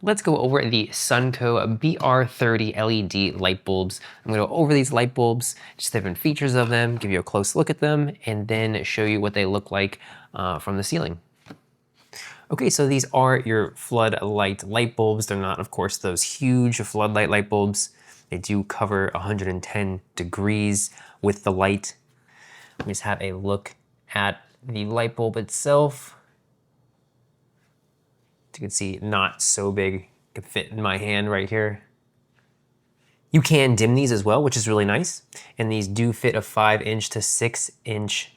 let's go over the Sunco BR30 LED light bulbs. I'm gonna go over these light bulbs, just different features of them, give you a close look at them, and then show you what they look like from the ceiling. Okay, so these are your floodlight light bulbs. They're not, of course, those huge floodlight light bulbs. They do cover 110 degrees with the light. Let me just have a look at the light bulb itself. As you can see, not so big, could fit in my hand right here. You can dim these as well, which is really nice. And these do fit a 5-inch to 6-inch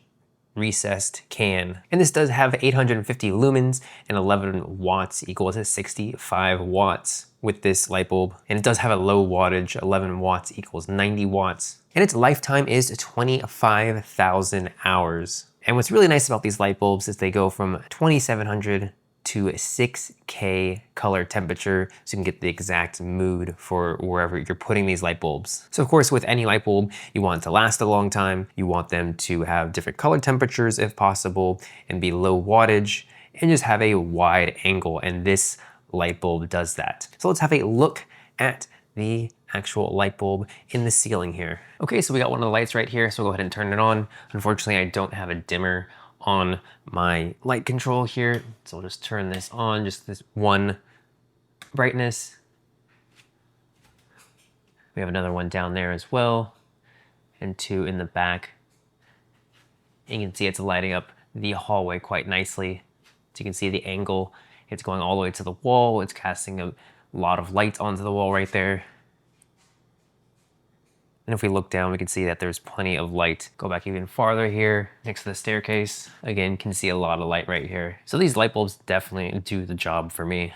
recessed can. And this does have 850 lumens and 11 watts equal to 65 watts with this light bulb. And it does have a low wattage, 11 watts equals 90 watts. And its lifetime is 25,000 hours. And what's really nice about these light bulbs is they go from 2700 to 6K color temperature, so you can get the exact mood for wherever you're putting these light bulbs. So of course, with any light bulb, you want it to last a long time. You want them to have different color temperatures if possible, and be low wattage, and just have a wide angle, and this light bulb does that. So let's have a look at the actual light bulb in the ceiling here. Okay, so we got one of the lights right here, so we'll go ahead and turn it on. Unfortunately, I don't have a dimmer on my light control here, so I'll just turn this on, just this one brightness. We have another one down there as well, and two in the back. And you can see it's lighting up the hallway quite nicely. So you can see the angle, it's going all the way to the wall, it's casting a lot of light onto the wall right there. And if we look down, we can see that there's plenty of light. Go back even farther here, next to the staircase. Again, can see a lot of light right here. So these light bulbs definitely do the job for me.